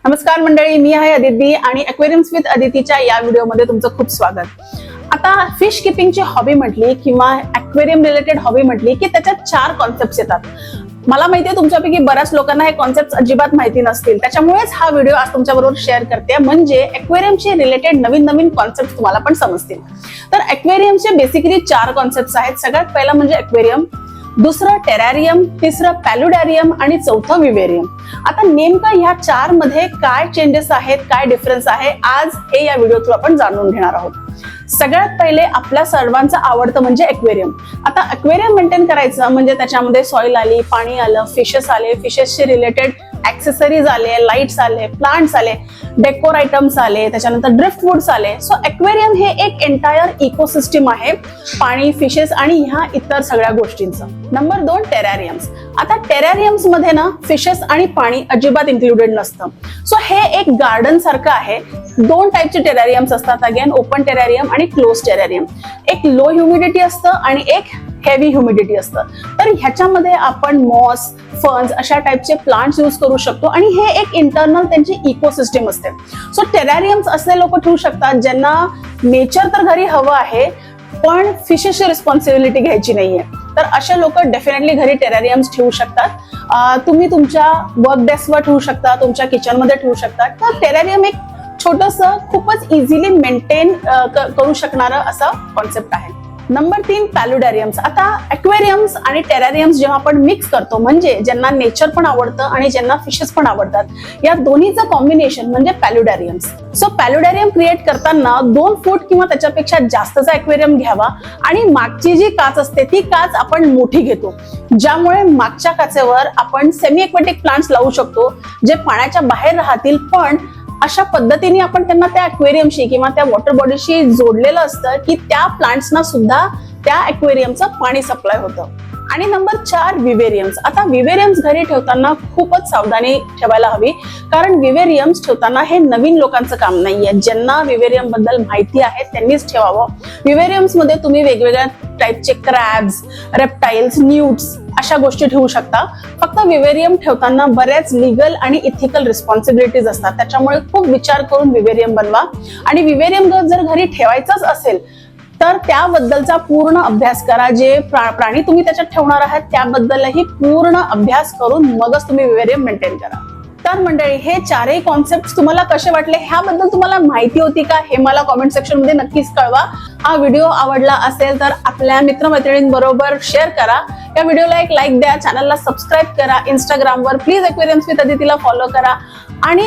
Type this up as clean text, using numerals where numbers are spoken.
नमस्कार मंडळी, मी आहे अदिती आणि एक्वेरियम्स विथ अदितीच्या या व्हिडिओमध्ये तुमचं खूप स्वागत. आता फिश किपिंगची हॉबी म्हटली किंवा एक्वेरियम रिलेटेड हॉबी म्हटली की त्याच्यात 4 कॉन्सेप्ट्स येतात. मला माहितीये तुमच्यापैकी बऱ्याच लोकांना हे कॉन्सेप्ट अजिबात माहिती नसतील, त्याच्यामुळेच हा व्हिडिओ आज तुमच्याबरोबर शेअर करते, म्हणजे एक्वेरियमशी रिलेटेड नवीन नवीन कॉन्सेप्ट तुम्हाला पण समजतील. तर एक्वेरियमचे बेसिकली 4 कॉन्सेप्ट्स आहेत. सगळ्यात पहिला म्हणजे एक्वेरियम, दुसरं टेरॅरियम, तिसरं पॅल्युडॅरियम आणि चौथं विवेरियम. आता नेमकं ह्या 4 मध्ये काय चेंजेस आहेत, काय डिफरन्स आहे, आज हे या व्हिडिओ थ्रू आपण जाणून घेणार आहोत. सगळ्यात पहिले आपल्या सर्वांचं आवडतं म्हणजे एक्वेरियम. आता एक्वेरियम मेंटेन करायचं म्हणजे त्याच्यामध्ये सॉइल आली, पाणी आलं, फिशेस आले, फिशेसचे रिलेटेड ऍक्सेसरीज आले, लाईट्स आले, प्लांट्स आले, डेकोर आयटम्स आले, त्याच्यानंतर ड्रिफ्ट वुड्स आले. सो एक्वेरियम हे एक एंटायर इकोसिस्टम आहे, पाणी, फिशेस आणि ह्या इतर सगळ्या गोष्टींचं. नंबर 2 टेरॅरियम्स. आता टेरॅरियम्स मध्ये ना फिशेस आणि पाणी अजिबात इन्क्लुडेड नसतं. सो हे एक गार्डन सारखं आहे. 2 टाईपचे टेरॅरियम्स असतात, अगेन ओपन टेरॅरियम आणि क्लोज टेरॅरियम. एक लो ह्युमिडिटी असतं आणि एक हेवी ह्युमिडिटी असतं. तर ह्याच्यामध्ये आपण मॉस, फर्न्स अशा टाईपचे प्लांट्स यूज करू शकतो आणि हे एक इंटरनल त्यांची इकोसिस्टम असते. सो टेरॅरियम्स असले लोक ठेवू शकतात ज्यांना नेचर तर घरी हवं आहे पण फिशेसची रिस्पॉन्सिबिलिटी घ्यायची नाहीये. तर असे लोक डेफिनेटली घरी टेरॅरियम्स ठेवू शकतात. तुम्ही तुमच्या वर्क डेस्कवर ठेवू शकता, तुमच्या किचनमध्ये ठेवू शकता. तर टेरॅरियम एक छोटंसं खूपच इझिली मेंटेन करू शकणारं असं कॉन्सेप्ट आहे. नंबर 3 पॅल्युडॅरियम्स. आता एक्वेरियम्स आणि टेरॅरियम्स जेव्हा आपण मिक्स करतो, म्हणजे ज्यांना नेचर पण आवडतं आणि ज्यांना फिशेस पण आवडतात, या दोन्हीचं कॉम्बिनेशन म्हणजे पॅल्युडॅरियम्स. सो पॅल्युडॅरियम क्रिएट करताना 2 फूट किंवा त्याच्यापेक्षा जास्तचा एक्वेरियम घ्यावा आणि मागची जी काच असते ती काच आपण मोठी घेतो, ज्यामुळे मागच्या काचेवर आपण सेमी एक्वेटिक प्लांट्स लावू शकतो जे पाण्याच्या बाहेर राहतील, पण अशा पद्धतीने आपण त्यांना त्या एक्वेरियमशी किंवा त्या वॉटर बॉडीशी जोडलेलं असतं की त्या प्लांट्सना सुद्धा त्या एक्वेरियमचं पाणी सप्लाय होतं. आणि नंबर 4 विवेरियम्स. आता विवेरियम्स घरी ठेवताना खूपच सावधानी ठेवायला हवी, कारण विवेरियम्स ठेवताना हे नवीन लोकांचं काम नाहीये. ज्यांना विवेरियम बद्दल माहिती आहे त्यांनीच ठेवावं. विवेरियम्स मध्ये तुम्ही वेगवेगळ्या टाईपचे क्रॅब्स, रेप्टाइल्स, न्यूट्स अशा गोष्टी ठेवू शकता. फक्त विवेरियम ठेवताना बऱ्याच लीगल आणि इथिकल रिस्पॉन्सिबिलिटीज असतात, त्याच्यामुळे खूप विचार करून विवेरियम बनवा. आणि विवेरियम जर घरी ठेवायचंच असेल तर त्याबद्दलचा पूर्ण अभ्यास करा. जे प्राणी तुम्ही त्याच्यात ठेवणार आहात त्याबद्दलही पूर्ण अभ्यास करून मगच तुम्ही विवेरियम मेंटेन करा. तर मंडळी, हे 4ही कॉन्सेप्ट तुम्हाला कसे वाटले, ह्याबद्दल तुम्हाला माहिती होती का, हे मला कॉमेंट सेक्शन मध्ये नक्कीच कळवा. हा व्हिडिओ आवडला असेल तर आपल्या मित्रमैत्रिणींबरोबर शेअर करा. या व्हिडिओला एक लाईक द्या, चॅनलला सबस्क्राईब करा. इंस्टाग्रामवर प्लीज एक्वेरियम्स विथ अदितीला फॉलो करा आणि